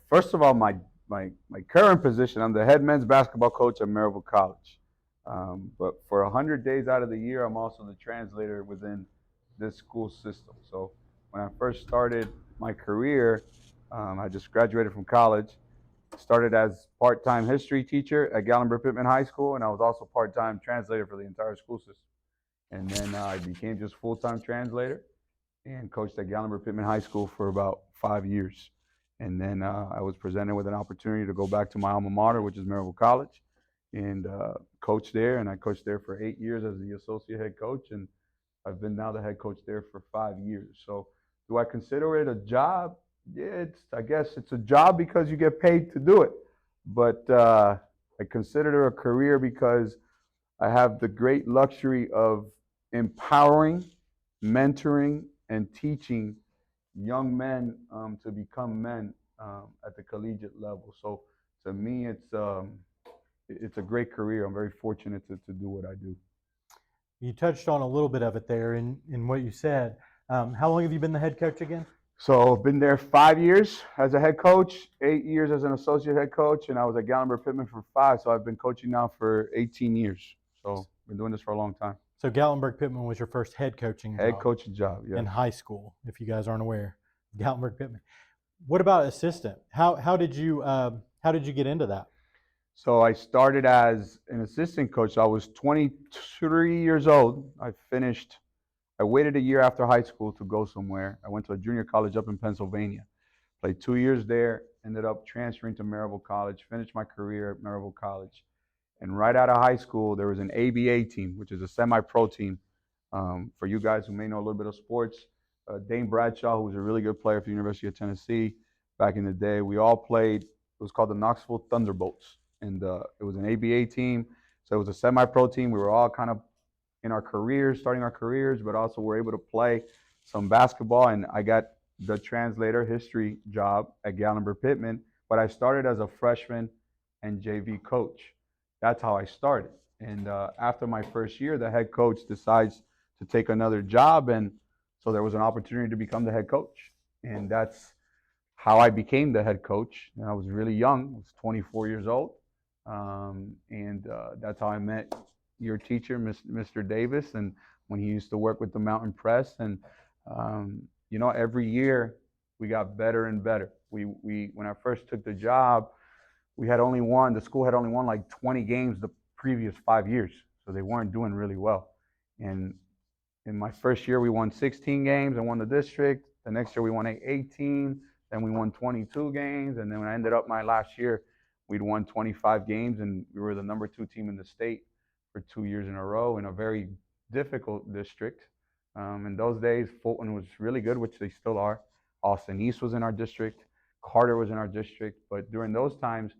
First of all, my current position, I'm the head men's basketball coach at Maryville College. But for 100 days out of the year, I'm also the translator within this school system. So when I first started my career, I just graduated from college. Started as part-time history teacher at Gallenberg-Pittman High School, and I was also part-time translator for the entire school system. And then I became just full-time translator and coached at Gallenberg-Pittman High School for about 5 years. And then I was presented with an opportunity to go back to my alma mater, which is Maryville College, and coach there. And I coached there for 8 years as the associate head coach, and I've been now the head coach there for 5 years. So do I consider it a job? Yeah, I guess it's a job because you get paid to do it. But I consider it a career because I have the great luxury of empowering, mentoring, and teaching young men to become men at the collegiate level. So to me, it's a great career. I'm very fortunate to do what I do. You touched on a little bit of it there in what you said. How long have you been the head coach again? So I've been there 5 years as a head coach, 8 years as an associate head coach, and I was at Gallenberg-Pittman for 5. So I've been coaching now for 18 years. So I've been doing this for a long time. So Gallenberg-Pittman was your first head coaching job in high school, if you guys aren't aware. Gallenberg-Pittman. What about assistant? How did you get into that? So I started as an assistant coach. I was 23 years old. I waited a year after high school to go somewhere. I went to a junior college up in Pennsylvania. Played 2 years there, ended up transferring to Maryville College, finished my career at Maryville College. And right out of high school, there was an ABA team, which is a semi-pro team. For you guys who may know a little bit of sports, Dane Bradshaw, who was a really good player for the University of Tennessee back in the day, we all played. It was called the Knoxville Thunderbolts. And it was an ABA team. So it was a semi-pro team. We were all kind of in our careers, starting our careers, but also were able to play some basketball. And I got the translator history job at Gallenberg-Pittman, but I started as a freshman and JV coach. That's how I started. And after my first year, the head coach decides to take another job. And so there was an opportunity to become the head coach. And that's how I became the head coach. And I was really young. I was 24 years old. And that's how I met your teacher, Mr. Davis, and when he used to work with the Mountain Press. And every year we got better and better. When I first took the job, the school had only won like 20 games the previous 5 years, so they weren't doing really well. And in my first year, we won 16 games and won the district. The next year we won 18, then we won 22 games, and then when I ended up my last year, we'd won 25 games, and we were the number 2 team in the state for 2 years in a row in a very difficult district. In those days, Fulton was really good, which they still are. Austin East was in our district. Carter was in our district. But during those times,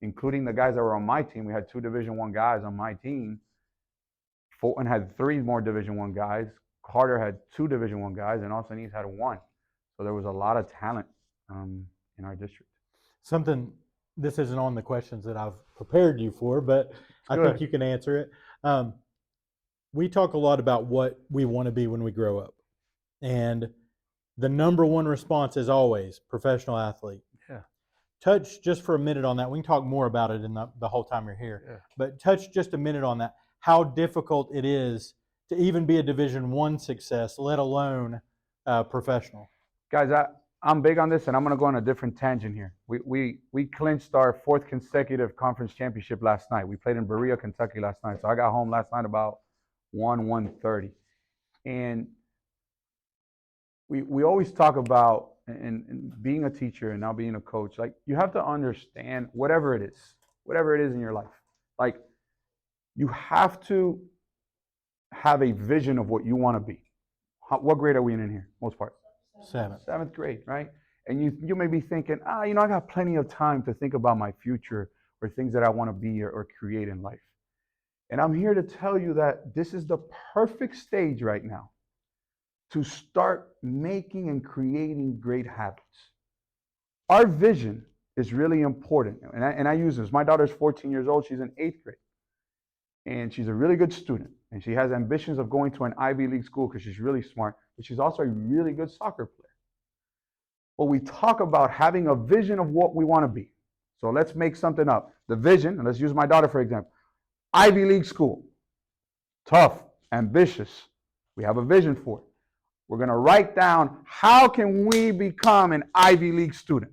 including the guys that were on my team, we had 2 Division I guys on my team. Fulton had 3 more Division I guys. Carter had 2 Division I guys, and Austin East had 1. So there was a lot of talent in our district. This isn't on the questions that I've prepared you for, but I think you can answer it. We talk a lot about what we want to be when we grow up. And the number one response is always professional athlete. Yeah. Touch just for a minute on that. We can talk more about it in the whole time you're here. Yeah. But touch just a minute on that. How difficult it is to even be a Division I success, let alone professional. Guys, I'm big on this, and I'm going to go on a different tangent here. We clinched our 4th consecutive conference championship last night. We played in Berea, Kentucky last night. So I got home last night about 1:30. And we always talk about and being a teacher and now being a coach, like you have to understand whatever it is in your life. Like you have to have a vision of what you want to be. What grade are we in here, most part? 7th grade, right? And you may be thinking, I got plenty of time to think about my future or things that I want to be or create in life. And I'm here to tell you that this is the perfect stage right now to start making and creating great habits. Our vision is really important. And I use this. My daughter's 14 years old. She's in 8th grade. And she's a really good student. And she has ambitions of going to an Ivy League school because she's really smart. But she's also a really good soccer player. Well, we talk about having a vision of what we want to be. So let's make something up. The vision, and let's use my daughter for example. Ivy League school. Tough, ambitious. We have a vision for it. We're going to write down how can we become an Ivy League student,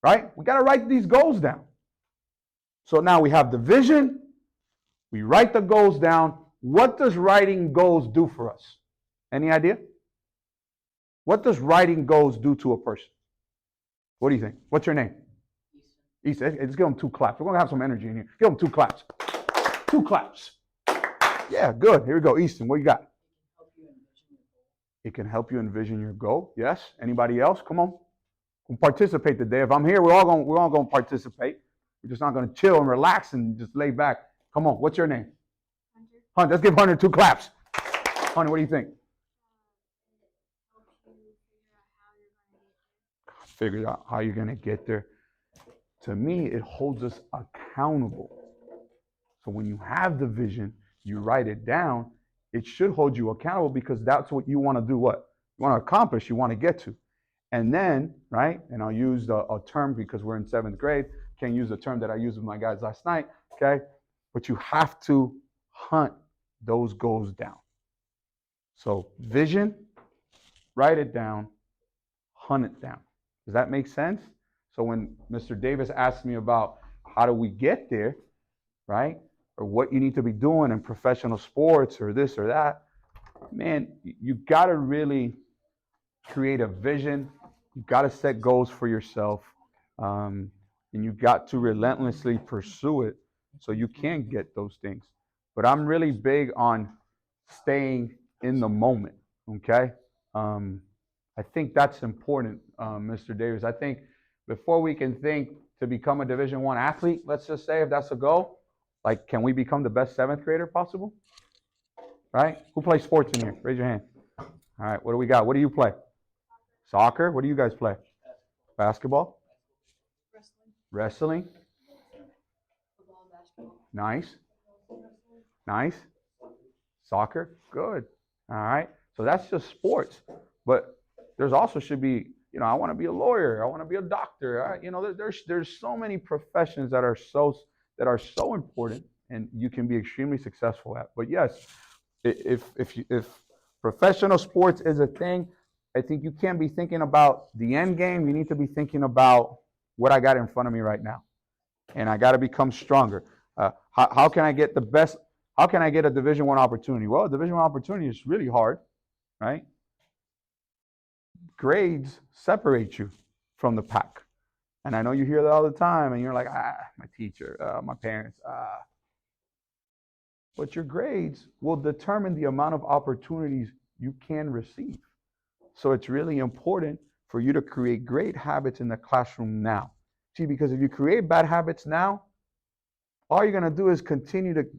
right? We got to write these goals down. So now we have the vision. We write the goals down. What does writing goals do for us? Any idea? What does writing goals do to a person? What do you think? What's your name? Easton. Let's give them 2 claps. We're going to have some energy in here. Give them 2 claps. 2 claps. Yeah, good. Here we go. Easton, what you got? It can help you envision your goal. Yes. Anybody else? Come on. We'll participate today. If I'm here, we're all going to participate. We're just not going to chill and relax and just lay back. Come on. What's your name? Hunter. Let's give Hunter 2 claps. Hunter, what do you think? Figure out how you're going to get there. To me, it holds us accountable. So when you have the vision, you write it down, it should hold you accountable because that's what you want to do. What you want to accomplish, you want to get to. And then, right, and I'll use a term because we're in 7th grade. Can't use the term that I used with my guys last night, okay? But you have to hunt those goals down. So vision, write it down, hunt it down. Does that make sense? So when Mr. Davis asked me about how do we get there, right? Or what you need to be doing in professional sports or this or that, man, you got to really create a vision. You got to set goals for yourself. And you got to relentlessly pursue it so you can get those things. But I'm really big on staying in the moment, okay? I think that's important, Mr. Davis. I think before we can think to become a Division I athlete, let's just say if that's a goal, like can we become the best 7th grader possible? Right? Who plays sports in here? Raise your hand. All right, what do we got? What do you play? Soccer? What do you guys play? Basketball? Wrestling? Nice. Nice. Soccer? Good. All right. So that's just sports. But there's also should be, you know, I want to be a lawyer. I want to be a doctor. You know, there's so many professions that are so important and you can be extremely successful at. But yes, if professional sports is a thing, I think you can't be thinking about the end game. You need to be thinking about what I got in front of me right now. And I got to become stronger. How can I get the best? How can I get a Division I opportunity? Well, a Division I opportunity is really hard, right? Grades separate you from the pack. And I know you hear that all the time, and you're like, my teacher, my parents. But your grades will determine the amount of opportunities you can receive. So it's really important for you to create great habits in the classroom now. See, because if you create bad habits now, all you're going to do is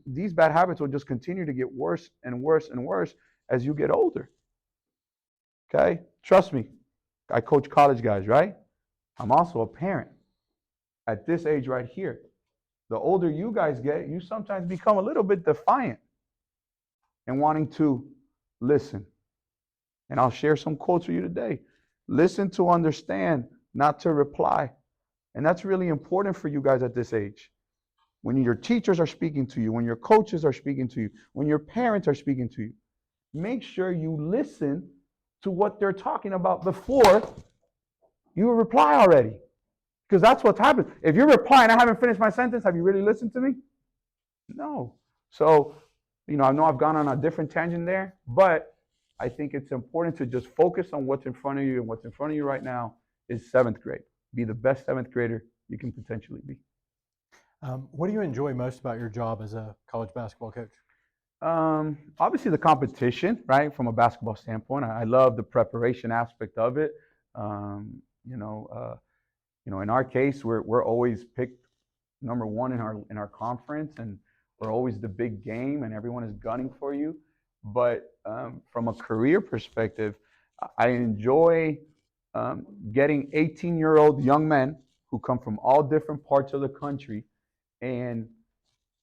these bad habits will just continue to get worse and worse and worse as you get older. Okay? Trust me. I coach college guys, right? I'm also a parent. At this age right here, the older you guys get, you sometimes become a little bit defiant and wanting to listen. And I'll share some quotes with you today. Listen to understand, not to reply. And that's really important for you guys at this age. When your teachers are speaking to you, when your coaches are speaking to you, when your parents are speaking to you, make sure you listen to what they're talking about before you reply already. Because that's what's happened. If you're replying, I haven't finished my sentence, have you really listened to me? No. So, you know I've gone on a different tangent there, but I think it's important to just focus on what's in front of you, and what's in front of you right now is 7th grade. Be the best 7th grader you can potentially be. What do you enjoy most about your job as a college basketball coach? Obviously the competition, right? From a basketball standpoint, I love the preparation aspect of it. In our case, we're always picked number 1 in our conference, and we're always the big game, and everyone is gunning for you. But from a career perspective, I enjoy getting 18-year-old young men who come from all different parts of the country and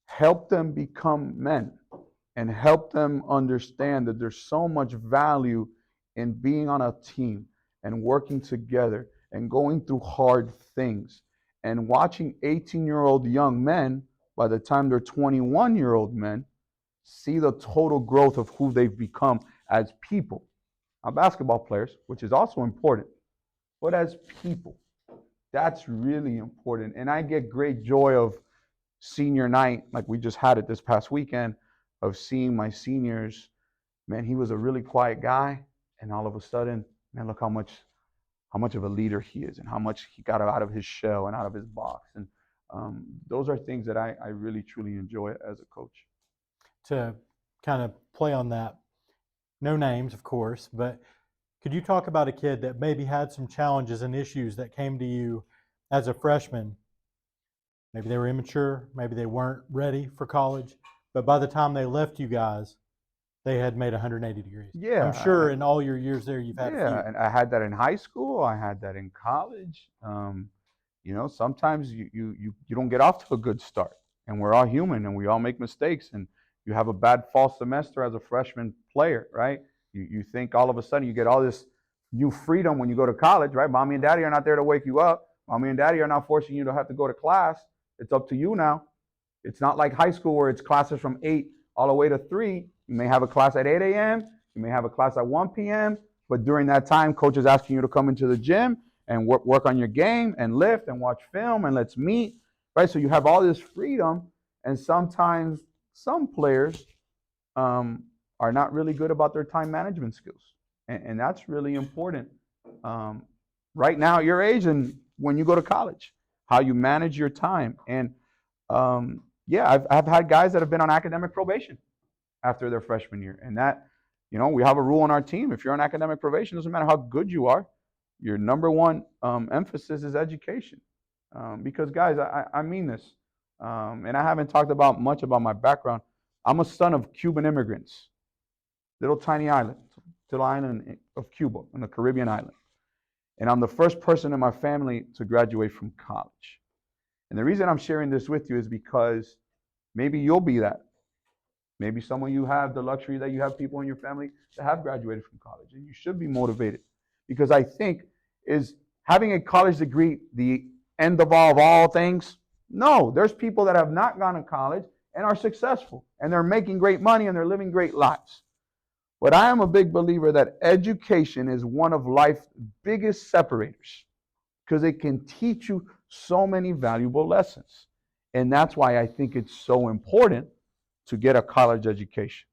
help them become men and help them understand that there's so much value in being on a team and working together and going through hard things and watching 18-year-old young men, by the time they're 21-year-old men, see the total growth of who they've become as people. Now, basketball players, which is also important, but as people, that's really important. And I get great joy of senior night, like we just had it this past weekend, of seeing my seniors. Man, he was a really quiet guy, and all of a sudden, man, look how much of a leader he is, and how much he got out of his shell and out of his box. And those are things that I really truly enjoy as a coach. To kind of play on that, no names, of course, but could you talk about a kid that maybe had some challenges and issues that came to you as a freshman? Maybe they were immature, maybe they weren't ready for college, but by the time they left you guys, they had made 180 degrees. Yeah. I'm sure in all your years there, you've had a few. Yeah, and I had that in high school. I had that in college. Sometimes you don't get off to a good start, and we're all human, and we all make mistakes, and you have a bad fall semester as a freshman player, right? You think all of a sudden you get all this new freedom when you go to college, right? Mommy and daddy are not there to wake you up. Mommy and daddy are not forcing you to have to go to class. It's up to you now. It's not like high school where it's classes from 8 all the way to 3. You may have a class at 8 a.m. You may have a class at 1 p.m. But during that time, coach is asking you to come into the gym and work on your game and lift and watch film and let's meet, right? So you have all this freedom, and sometimes some players are not really good about their time management skills, and that's really important. Right now, at your age and when you go to college, how you manage your time. And I've had guys that have been on academic probation after their freshman year, and that, we have a rule on our team. If you're on academic probation, doesn't matter how good you are, your number one emphasis is education. Because guys, I mean this, and I haven't talked much about my background. I'm a son of Cuban immigrants, little tiny island of Cuba, on the Caribbean island. And I'm the first person in my family to graduate from college. And the reason I'm sharing this with you is because maybe you'll be that. Maybe some of you have the luxury that you have people in your family that have graduated from college, and you should be motivated. Because I think, is having a college degree the end of all things? No, there's people that have not gone to college and are successful, and they're making great money, and they're living great lives. But I am a big believer that education is one of life's biggest separators, because it can teach you so many valuable lessons. And that's why I think it's so important to get a college education.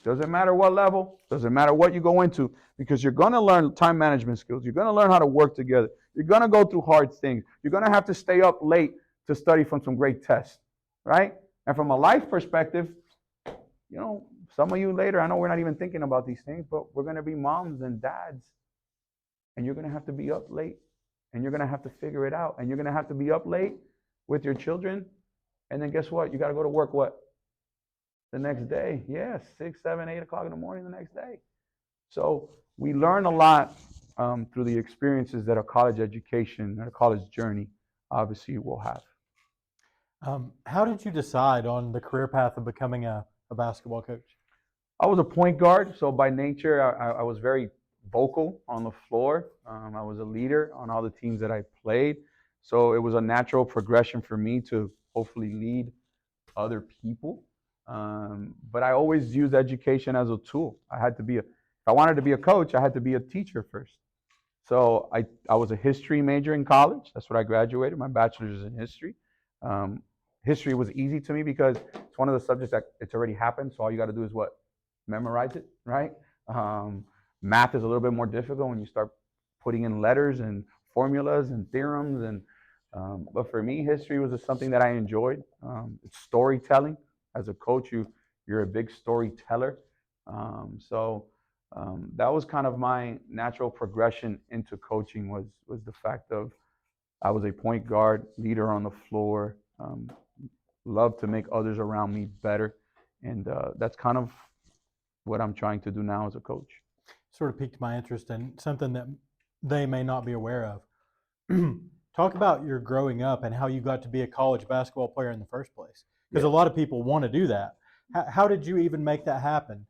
Doesn't matter what level, doesn't matter what you go into, because you're going to learn time management skills. You're going to learn how to work together. You're going to go through hard things. You're going to have to stay up late to study from some great tests, right? And from a life perspective, some of you later, I know we're not even thinking about these things, but we're going to be moms and dads, and you're going to have to be up late, and you're going to have to figure it out, and you're going to have to be up late with your children, and then guess what? You got to go to work the next day. Yeah, 6, 7, 8 o'clock in the morning the next day. So we learn a lot through the experiences that a college education and a college journey obviously will have. How did you decide on the career path of becoming a basketball coach? I was a point guard, so by nature I was very vocal on the floor. I was a leader on all the teams that I played. So it was a natural progression for me to hopefully lead other people. But I always used education as a tool. If I wanted to be a coach, I had to be a teacher first. So I was a history major in college. That's what I graduated. My bachelor's is in history. History was easy to me because it's one of the subjects that it's already happened. So all you got to do is what? Memorize it, right? Math is a little bit more difficult when you start putting in letters and formulas and theorems. But for me, history was just something that I enjoyed. It's storytelling. As a coach, you're a big storyteller. So that was kind of my natural progression into coaching was the fact of I was a point guard, leader on the floor, loved to make others around me better. And that's kind of what I'm trying to do now as a coach. Sort of piqued my interest in something that they may not be aware of. Talk about your growing up and how you got to be a college basketball player in the first place. Because a lot of people want to do that. How did you even make that happen?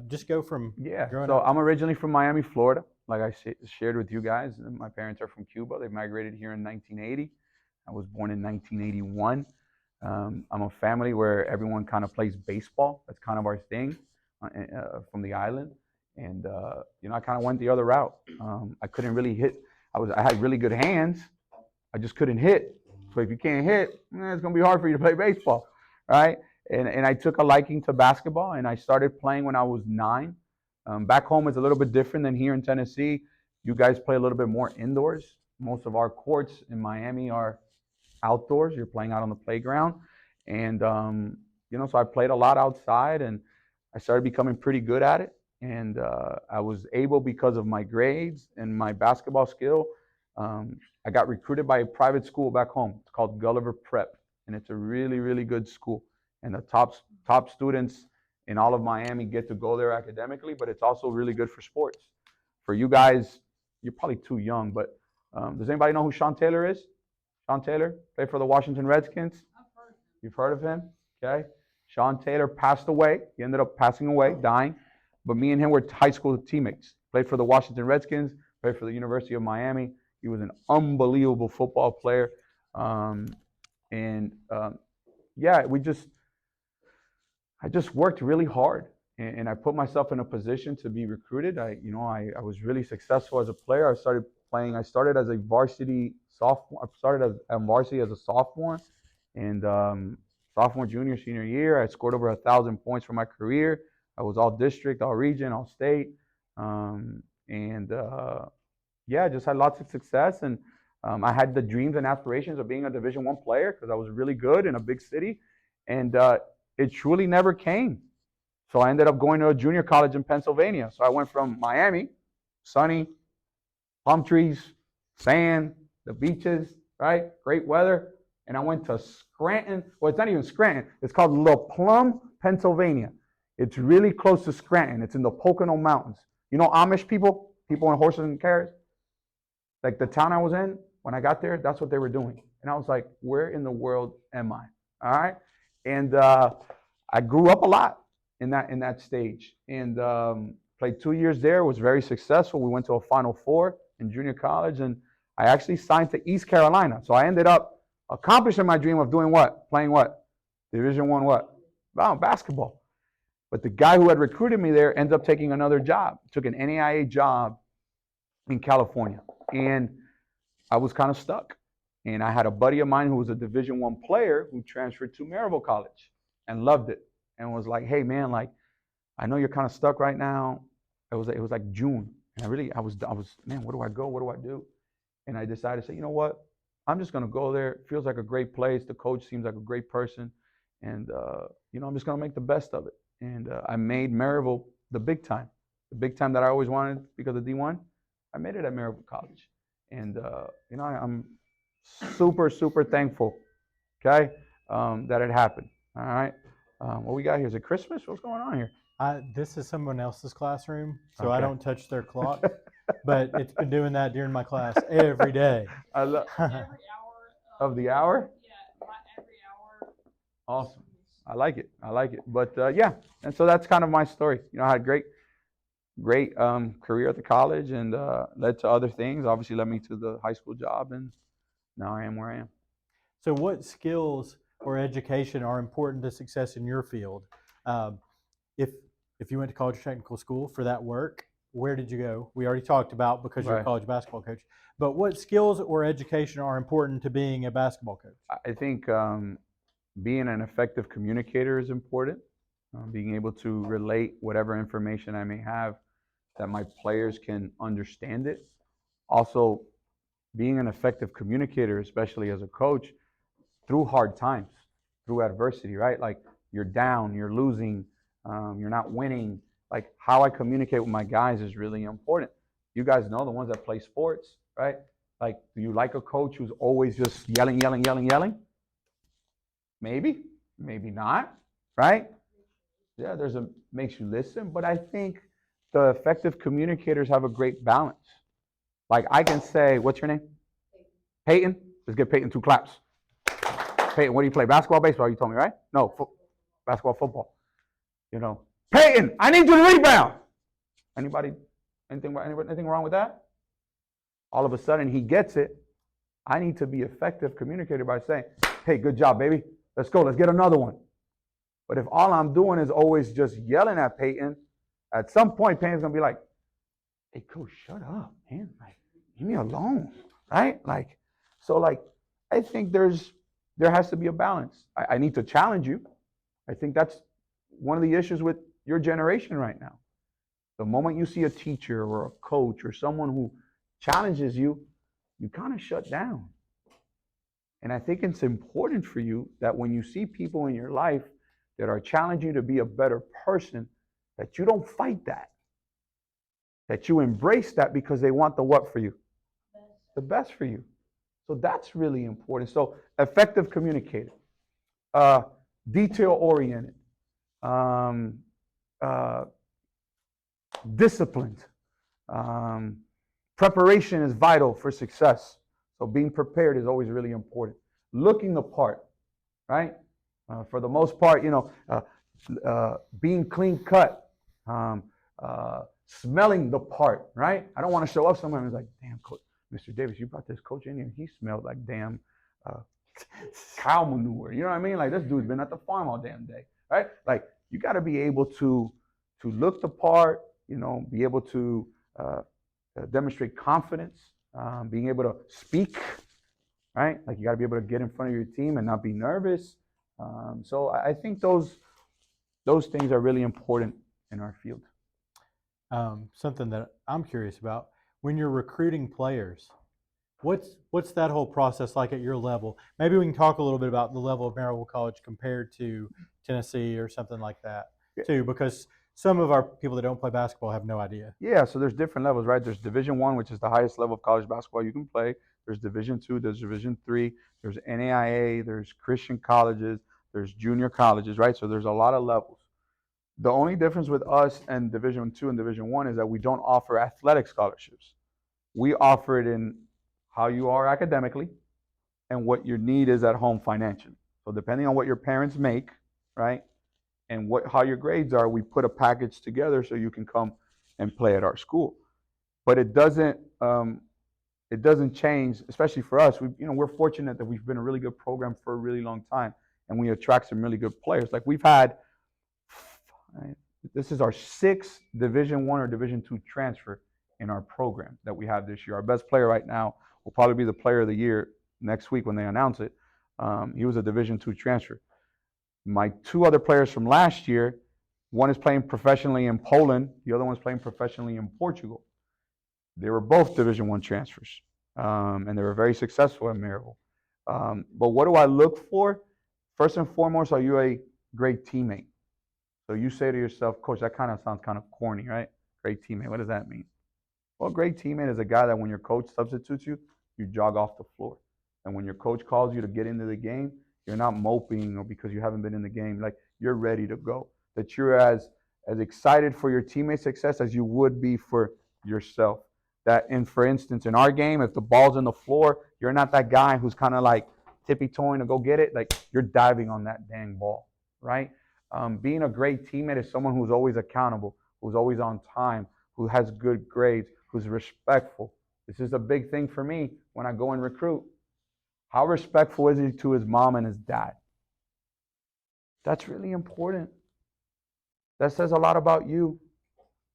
Just go from growing up. I'm originally from Miami, Florida. like I shared with you guys, my parents are from Cuba. They migrated here in 1980. I was born in 1981. I'm a family where everyone kind of plays baseball. That's kind of our thing from the island. And I kind of went the other route. I couldn't really hit. I had really good hands. I just couldn't hit. So if you can't hit, it's going to be hard for you to play baseball, right? And I took a liking to basketball, and I started playing when I was 9. Back home is a little bit different than here in Tennessee. You guys play a little bit more indoors. Most of our courts in Miami are outdoors. You're playing out on the playground. And, so I played a lot outside, and I started becoming pretty good at it. And I was able, because of my grades and my basketball skill, I got recruited by a private school back home. It's called Gulliver Prep, and it's a really, really good school. And the top students in all of Miami get to go there academically, but it's also really good for sports. For you guys, you're probably too young, but does anybody know who Sean Taylor is? Sean Taylor played for the Washington Redskins. You've heard of him? Okay. Sean Taylor passed away. He ended up passing away, dying. But me and him were high school teammates. Played for the Washington Redskins, played for the University of Miami. He was an unbelievable football player. I just worked really hard, and I put myself in a position to be recruited. I was really successful as a player. I started as a varsity sophomore. I started as varsity as a sophomore, and sophomore, junior, senior year, I scored over 1,000 points for my career. I was all district, all region, all state, I just had lots of success. And I had the dreams and aspirations of being a Division I player because I was really good in a big city, and it truly never came. So I ended up going to a junior college in Pennsylvania. So I went from Miami, sunny, palm trees, sand, the beaches, right? Great weather. And I went to Scranton. Well, it's not even Scranton. It's called La Plum, Pennsylvania. It's really close to Scranton. It's in the Pocono Mountains. You know Amish people in horses and carriages? Like the town I was in, when I got there, that's what they were doing. And I was like, where in the world am I? All right. And I grew up a lot in that stage, and played 2 years there. Was very successful. We went to a Final Four in junior college, and I actually signed to East Carolina. So I ended up accomplishing my dream of doing what? Playing what? Division I what? Oh, basketball. But the guy who had recruited me there ended up taking another job. Took an NAIA job in California, and I was kind of stuck. And I had a buddy of mine who was a Division I player who transferred to Maryville College and loved it, and was like, hey man, like, I know you're kind of stuck right now. It was like June, and I was man, where do I go? What do I do? And I decided to say, you know what? I'm just going to go there. It feels like a great place. The coach seems like a great person, and I'm just going to make the best of it. And I made Maryville the big time that I always wanted because of D1. I made it at Maryville College, and I'm super, super thankful, okay, that it happened. All right. What we got here? Is it Christmas? What's going on here? This is someone else's classroom, so Okay. I don't touch their clock. But it's been doing that during my class every day. I love every hour of the hour. Yeah, every hour. Awesome. I like it. But and so that's kind of my story. I had great career at the college, and led to other things. Obviously, led me to the high school job, and now I am where I am. So what skills or education are important to success in your field? If you went to college or technical school for that work, where did you go? We already talked about because you're a college basketball coach. But what skills or education are important to being a basketball coach? I think being an effective communicator is important. Being able to relate whatever information I may have, that my players can understand it. Also, being an effective communicator, especially as a coach, through hard times, through adversity, right? Like you're down, you're losing, you're not winning. Like how I communicate with my guys is really important. You guys know, the ones that play sports, right? Like, do you like a coach who's always just yelling? Maybe, maybe not, right? Yeah, makes you listen, but I think the effective communicators have a great balance. Like I can say, what's your name? Peyton. Let's give Peyton 2 claps. Peyton, what do you play? Basketball, baseball? You told me, right? No, basketball, football. Peyton, I need you to rebound. Anybody Anything wrong with that? All of a sudden he gets it. I need to be effective communicator by saying, hey, good job, baby. Let's go. Let's get another one. But if all I'm doing is always just yelling at Peyton, at some point Peyton's going to be like, hey, coach, shut up, man. Like, leave me alone, right? Like, so like, I think there has to be a balance. I need to challenge you. I think that's one of the issues with your generation right now. The moment you see a teacher or a coach or someone who challenges you, you kind of shut down. And I think it's important for you that when you see people in your life that are challenging you to be a better person, that you don't fight that. That you embrace that because they want the what for you? The best for you. So that's really important. So effective communicator, detail-oriented, disciplined. Preparation is vital for success. So being prepared is always really important. Looking the part, right? For the most part, being clean cut, smelling the part, right? I don't want to show up somewhere and it's like, damn, coach, Mr. Davis, you brought this coach in here. He smelled like damn cow manure. You know what I mean? Like, this dude's been at the farm all damn day, right? Like, you got to be able to look the part, be able to demonstrate confidence, being able to speak, right? Like, you got to be able to get in front of your team and not be nervous. So I think those things are really important in our field. Something that I'm curious about, when you're recruiting players, what's that whole process like at your level? Maybe we can talk a little bit about the level of Maryville College compared to Tennessee or something like that, too, because some of our people that don't play basketball have no idea. Yeah, so there's different levels, right? There's Division I, which is the highest level of college basketball you can play. There's Division II, there's Division III, there's NAIA, there's Christian colleges, there's junior colleges, right? So there's a lot of levels. The only difference with us and Division II and Division I is that we don't offer athletic scholarships. We offer it in how you are academically and what your need is at home financially. So depending on what your parents make, right, and how your grades are, we put a package together so you can come and play at our school. But it doesn't change, especially for us. We're fortunate that we've been a really good program for a really long time, and we attract some really good players. Like, we've had, this is our 6th Division I or Division II transfer in our program that we have this year. Our best player right now will probably be the player of the year next week when they announce it. He was a Division II transfer. My 2 other players from last year, one is playing professionally in Poland, the other one is playing professionally in Portugal. They were both Division I transfers, and they were very successful at Maryville. But what do I look for? First and foremost, are you a great teammate? So you say to yourself, Coach, that kind of sounds kind of corny, right? Great teammate. What does that mean? Well, a great teammate is a guy that when your coach substitutes you, you jog off the floor. And when your coach calls you to get into the game, you're not moping or because you haven't been in the game. Like, you're ready to go. That you're as excited for your teammate's success as you would be for yourself. That, for instance, in our game, if the ball's on the floor, you're not that guy who's kind of like tippy-toeing to go get it. Like, you're diving on that dang ball, right? Being a great teammate is someone who's always accountable, who's always on time, who has good grades, who's respectful. This is a big thing for me when I go and recruit. How respectful is he to his mom and his dad? That's really important. That says a lot about you.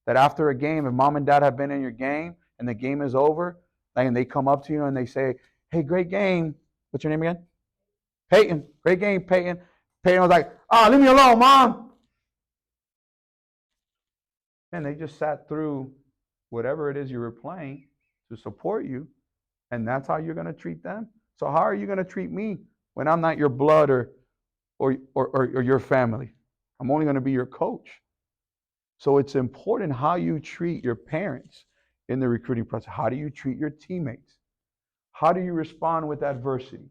That after a game, if mom and dad have been in your game and the game is over, and they come up to you and they say, hey, great game. What's your name again? Peyton. Great game, Peyton. Peyton was like, oh, leave me alone, Mom. And they just sat through whatever it is you were playing to support you, and that's how you're going to treat them. So how are you going to treat me when I'm not your blood or your family? I'm only going to be your coach. So it's important how you treat your parents in the recruiting process. How do you treat your teammates? How do you respond with adversity?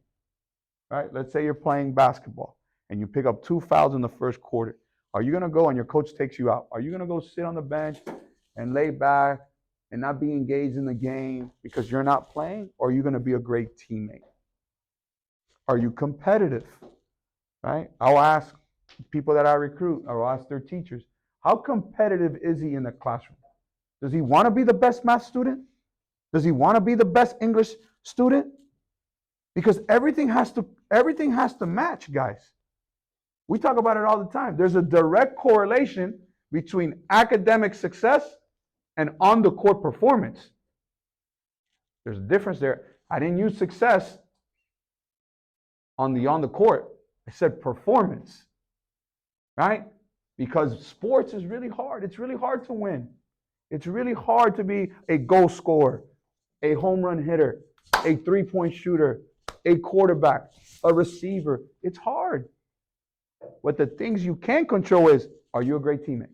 Right? Let's say you're playing basketball and you pick up 2 fouls in the first quarter. Are you going to go and your coach takes you out? Are you going to go sit on the bench and lay back and not be engaged in the game because you're not playing? Or are you going to be a great teammate? Are you competitive? Right? I'll ask people that I recruit, or I'll ask their teachers, how competitive is he in the classroom? Does he want to be the best math student? Does he want to be the best English student? Because everything has to match, guys. We talk about it all the time. There's a direct correlation between academic success and on the court performance. There's a difference there. I didn't use success on the court. I said performance, right? Because sports is really hard. It's really hard to win. It's really hard to be a goal scorer, a home run hitter, a three-point shooter, a quarterback, a receiver. It's hard. But the things you can control is, are you a great teammate?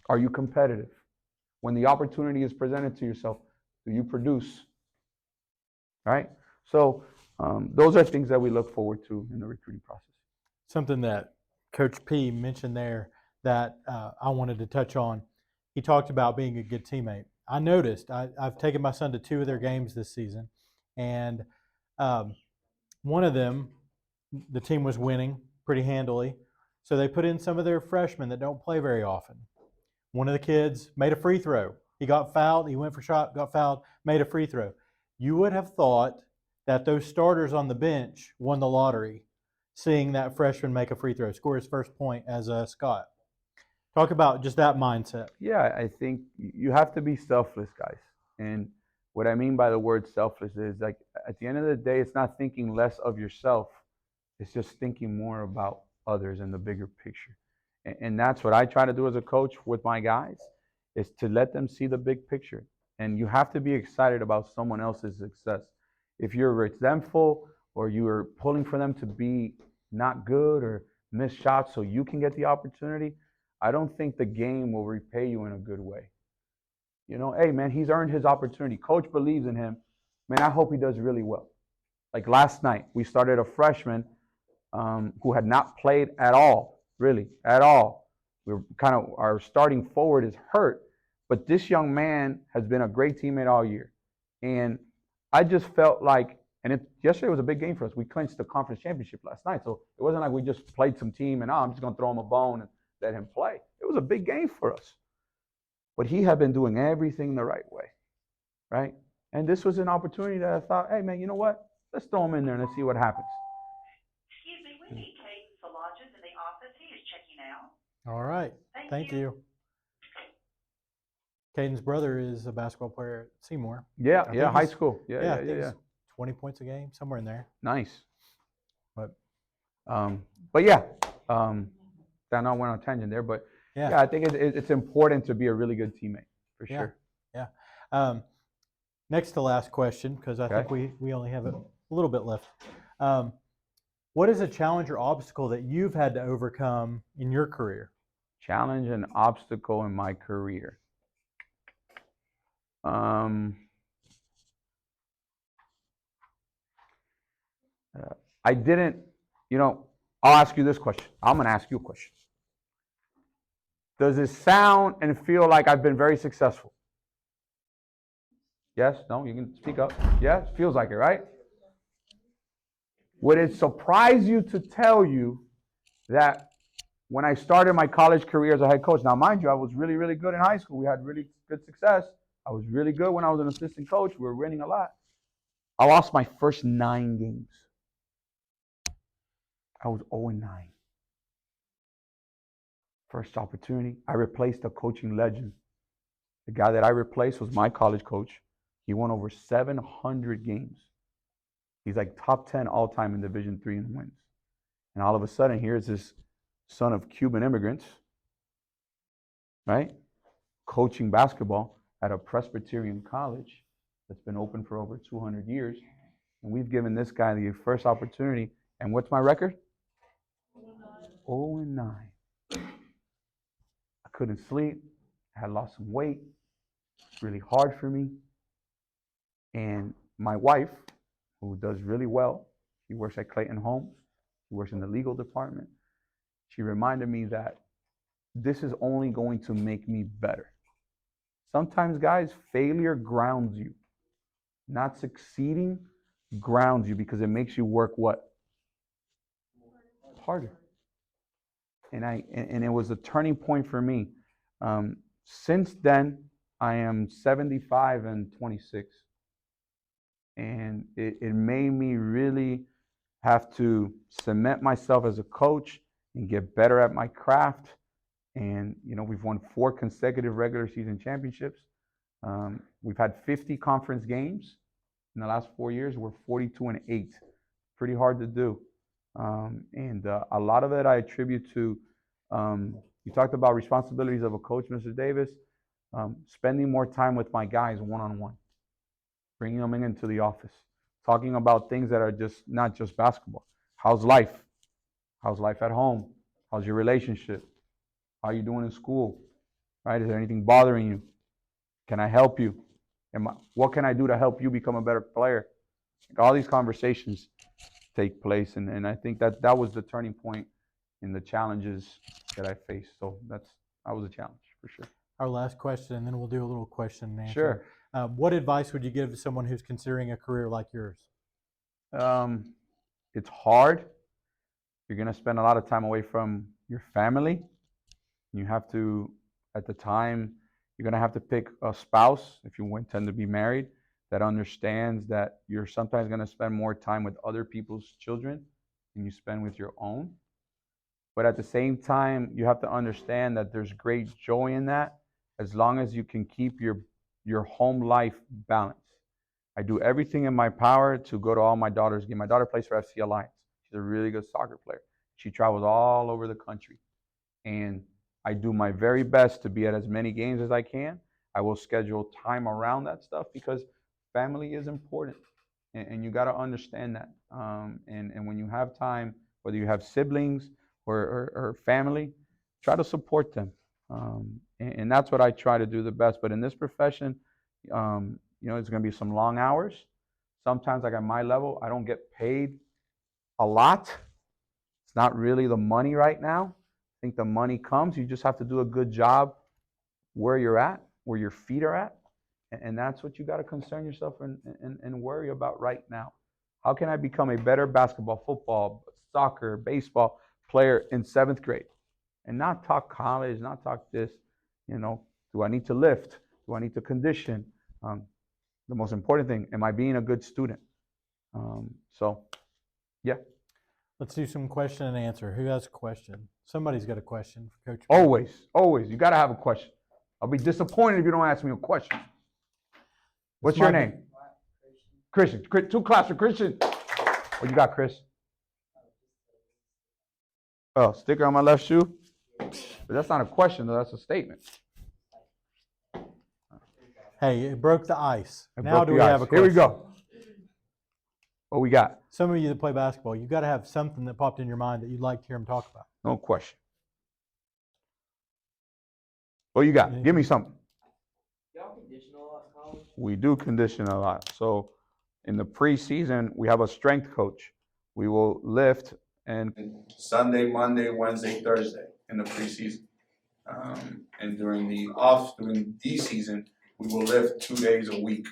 Are you competitive? When the opportunity is presented to yourself, do you produce? Right? So those are things that we look forward to in the recruiting process. Something that Coach P mentioned there that I wanted to touch on. He talked about being a good teammate. I noticed, I've taken my son to 2 of their games this season, and one of them, the team was winning pretty handily, so they put in some of their freshmen that don't play very often. One of the kids made a free throw. He got fouled. He went for a shot, got fouled, made a free throw. You would have thought that those starters on the bench won the lottery, seeing that freshman make a free throw, score his first point as a Scott. Talk about just that mindset. Yeah, I think you have to be selfless, guys. And what I mean by the word selfless is, like, at the end of the day, it's not thinking less of yourself. It's just thinking more about others and the bigger picture. And that's what I try to do as a coach with my guys, is to let them see the big picture. And you have to be excited about someone else's success. If you're resentful or you're pulling for them to be not good or miss shots so you can get the opportunity, I don't think the game will repay you in a good way. You know, hey, man, he's earned his opportunity. Coach believes in him. Man, I hope he does really well. Like last night, we started a freshman who had not played at all, really, at all. We're kind of, our starting forward is hurt, but this young man has been a great teammate all year. And I just felt like, and yesterday was a big game for us. We clinched the conference championship last night. So it wasn't like we just played some team and, I'm just going to throw him a bone and let him play. It was a big game for us. But he had been doing everything the right way, right? And this was an opportunity that I thought, hey, man, you know what? Let's throw him in there and let's see what happens. Excuse me, we need Caden Salages in the office. He is checking out. All right. Thank you. Caden's brother is a basketball player at Seymour. Yeah, high school. Yeah. 20 points a game, somewhere in there. Nice. But yeah, I know I went on a tangent there, but yeah, I think it's important to be a really good teammate, for sure. Yeah. Next to last question, because I think we only have a little bit left. What is a challenge or obstacle that you've had to overcome in your career? Challenge and obstacle in my career. I didn't, I'll ask you this question. I'm going to ask you a question. Does it sound and feel like I've been very successful? Yes? No? You can speak up. Yes? Feels like it, right? Would it surprise you to tell you that when I started my college career as a head coach, now mind you, I was really, really good in high school. We had really good success. I was really good when I was an assistant coach. We were winning a lot. I lost my first 9 games. I was 0-9. First opportunity, I replaced a coaching legend. The guy that I replaced was my college coach. He won over 700 games. He's like top 10 all time in Division III in wins. And all of a sudden, here's this son of Cuban immigrants, right? Coaching basketball at a Presbyterian college that's been open for over 200 years. And we've given this guy the first opportunity. And what's my record? 0-9. I couldn't sleep. I had lost some weight. It's really hard for me. And my wife, who does really well, she works at Clayton Homes. She works in the legal department. She reminded me that this is only going to make me better. Sometimes, guys, failure grounds you. Not succeeding grounds you because it makes you work what? Harder. And it was a turning point for me. Since then, I am 75 and 26. And it made me really have to cement myself as a coach and get better at my craft. And, we've won 4 consecutive regular season championships. We've had 50 conference games in the last 4 years. We're 42-8. Pretty hard to do. And a lot of it I attribute to, you talked about responsibilities of a coach, Mr. Davis, spending more time with my guys one-on-one, bringing them into the office, talking about things that are not just basketball. How's life? How's life at home? How's your relationship? How are you doing in school? Right? Is there anything bothering you? Can I help you? What can I do to help you become a better player? All these conversations take place, and I think that was the turning point in the challenges that I faced. So that was a challenge for sure. Our last question, and then we'll do a little question and answer. Sure. What advice would you give to someone who's considering a career like yours? It's hard. You're going to spend a lot of time away from your family. You have to, at the time, you're going to have to pick a spouse, if you intend to be married, that understands that you're sometimes going to spend more time with other people's children than you spend with your own. But at the same time, you have to understand that there's great joy in that, as long as you can keep your home life balanced. I do everything in my power to go to all my daughter's games. My daughter plays for FC Alliance. She's a really good soccer player. She travels all over the country. And I do my very best to be at as many games as I can. I will schedule time around that stuff because family is important. And you got to understand that. And when you have time, whether you have siblings or family, try to support them. And that's what I try to do the best. But in this profession, it's going to be some long hours. Sometimes, like at my level, I don't get paid a lot. It's not really the money right now. I think the money comes. You just have to do a good job where you're at, where your feet are at. And that's what you got to concern yourself and worry about right now. How can I become a better basketball, football, soccer, baseball player in 7th grade? And not talk college, not talk this, do I need to lift? Do I need to condition? The most important thing, am I being a good student? Yeah. Let's do some question and answer. Who has a question? Somebody's got a question for Coach. Always. You got to have a question. I'll be disappointed if you don't ask me a question. What's your name? Christian. 2 class for Christian. What you got, Chris? Oh, sticker on my left shoe? But that's not a question, though. That's a statement. Hey, it broke the ice. Now do we have a question? Here we go. What we got? Some of you that play basketball, you got to have something that popped in your mind that you'd like to hear them talk about. No question. What you got? Give me something. Y'all condition a lot in college? We do condition a lot. So in the preseason, we have a strength coach. We will lift and Sunday, Monday, Wednesday, Thursday in the preseason. And during the season, we will lift 2 days a week.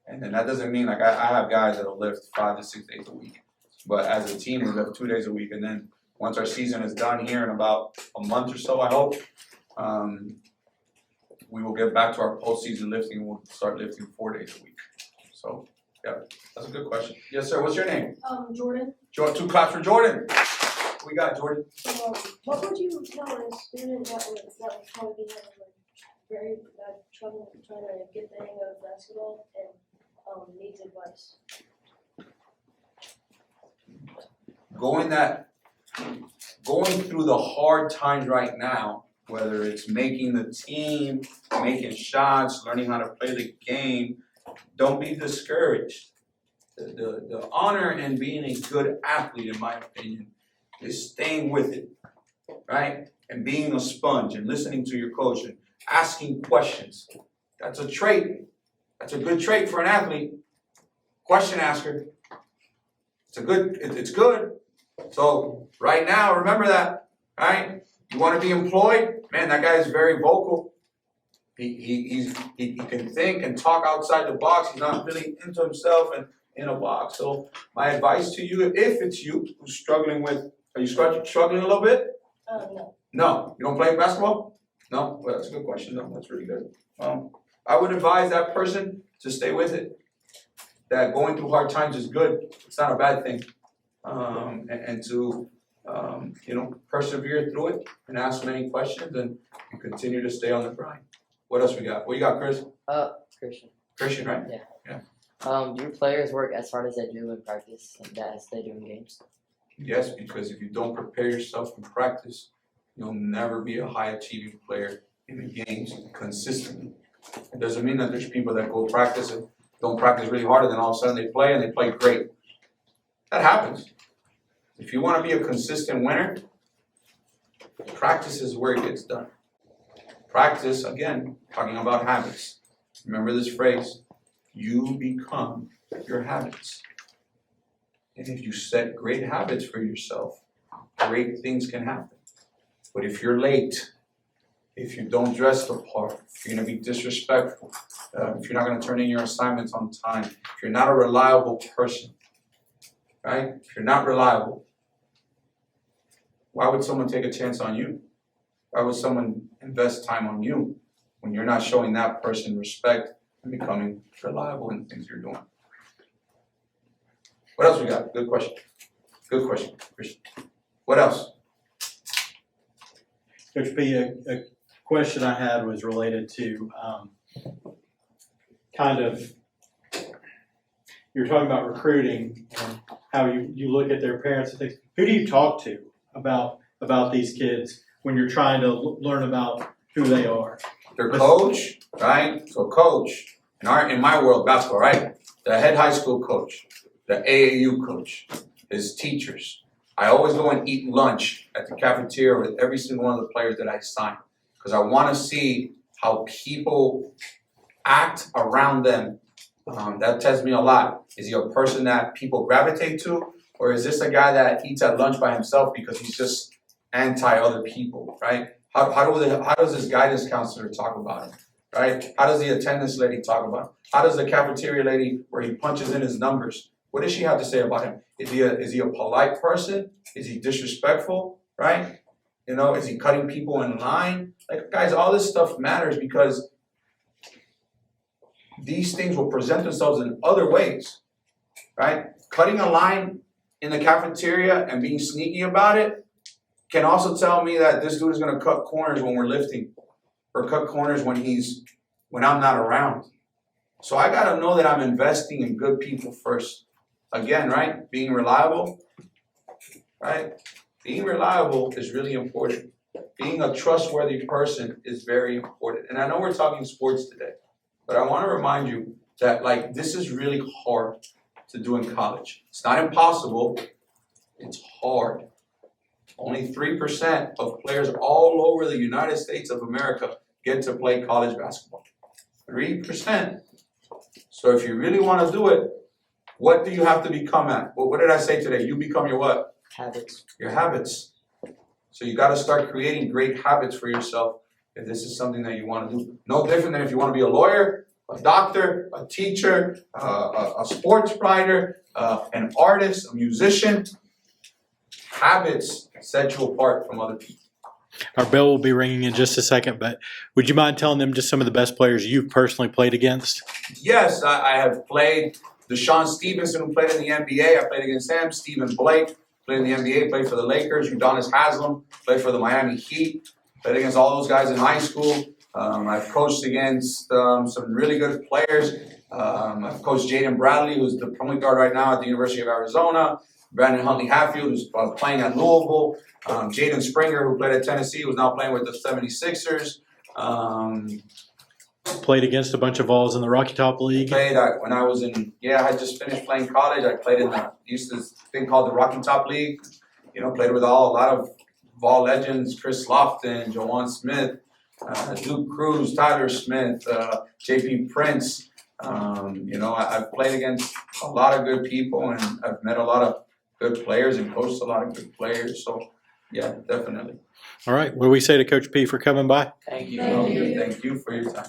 And then that doesn't mean I have guys that'll lift 5 to 6 days a week. But as a team, we lift 2 days a week. And then once our season is done here in about a month or so, I hope, we will get back to our postseason lifting and we'll start lifting 4 days a week. So, yeah, that's a good question. Yes, sir. What's your name? Jordan. 2 class for Jordan. What we got, Jordan? What would you tell a student that would probably be having very bad trouble trying to get the hang of basketball and needs advice? Going through the hard times right now, whether it's making the team, making shots, learning how to play the game, don't be discouraged. The honor in being a good athlete, in my opinion, is staying with it, right? And being a sponge and listening to your coach and asking questions. That's a trait. That's a good trait for an athlete. Question asker. It's good. So right now, remember that, right? You want to be employed? Man, that guy is very vocal. He can think and talk outside the box. He's not really into himself and in a box. So my advice to you, if it's you who's struggling with, are you struggling a little bit? No. No. You don't play basketball? No? Well, that's a good question. No, that's really good. I would advise that person to stay with it. That going through hard times is good. It's not a bad thing. And to, persevere through it and ask many questions and continue to stay on the grind. What else we got? What you got, Chris? Christian. Christian, right? Yeah. Do players work as hard as they do in practice and as they do in games? Yes, because if you don't prepare yourself in practice, you'll never be a high achieving player in the games consistently. It doesn't mean that there's people that go practice and don't practice really hard and then all of a sudden they play and they play great. That happens. If you want to be a consistent winner, practice is where it gets done. Practice, again, talking about habits. Remember this phrase, you become your habits. And if you set great habits for yourself, great things can happen. But if you're late, if you don't dress the part, if you're going to be disrespectful, if you're not going to turn in your assignments on time, if you're not a reliable person, right? If you're not reliable, why would someone take a chance on you? Why would someone invest time on you when you're not showing that person respect and becoming reliable in the things you're doing? What else we got? Good question. Good question, Christian. What else? Coach P, a question I had was related to you're talking about recruiting and how you look at their parents and things. Who do you talk to about these kids when you're trying to learn about who they are? Their coach, right? So coach, in my world, basketball, right? The head high school coach, the AAU coach, his teachers. I always go and eat lunch at the cafeteria with every single one of the players that I sign because I want to see how people act around them. That tells me a lot. Is he a person that people gravitate to, or is this a guy that eats at lunch by himself because he's just anti other people, right? How does this guidance counselor talk about him, right? How does the attendance lady talk about him? How does the cafeteria lady, where he punches in his numbers, what does she have to say about him? Is he a polite person? Is he disrespectful, right? Is he cutting people in line? Like, guys, all this stuff matters because these things will present themselves in other ways, right? Cutting a line in the cafeteria and being sneaky about it can also tell me that this dude is going to cut corners when we're lifting or cut corners when I'm not around. So I got to know that I'm investing in good people first. Again, right? Being reliable, right? Being reliable is really important. Being a trustworthy person is very important. And I know we're talking sports today, but I want to remind you that this is really hard to do in college. It's not impossible. It's hard. Only 3% of players all over the United States of America get to play college basketball. 3%. So if you really want to do it, what do you have to become at? Well, what did I say today? You become your what? Habits. Your habits. So you got to start creating great habits for yourself if this is something that you want to do. No different than if you want to be a lawyer, a doctor, a teacher, a sports writer, an artist, a musician. Habits set you apart from other people. Our bell will be ringing in just a second, but would you mind telling them just some of the best players you've personally played against? Yes, I have played Deshaun Stevenson, who played in the NBA. I played against him. Stephen Blake played in the NBA, played for the Lakers. Udonis Haslem played for the Miami Heat. Played against all those guys in high school. I've coached against some really good players. I've coached Jaden Bradley, who's the point guard right now at the University of Arizona. Brandon Huntley-Hatfield, who's playing at Louisville. Jaden Springer, who played at Tennessee, who's now playing with the 76ers. Played against a bunch of Vols in the Rocky Top League. Played when I was I just finished playing college. I played in this thing called the Rocky Top League. Played with a lot of Vol legends, Chris Lofton, Jawan Smith, Duke Cruz, Tyler Smith, J.P. Prince. I've played against a lot of good people, and I've met a lot of good players and coached a lot of good players. So, yeah, definitely. All right. What do we say to Coach P for coming by? Thank you. Thank you. Thank you for your time.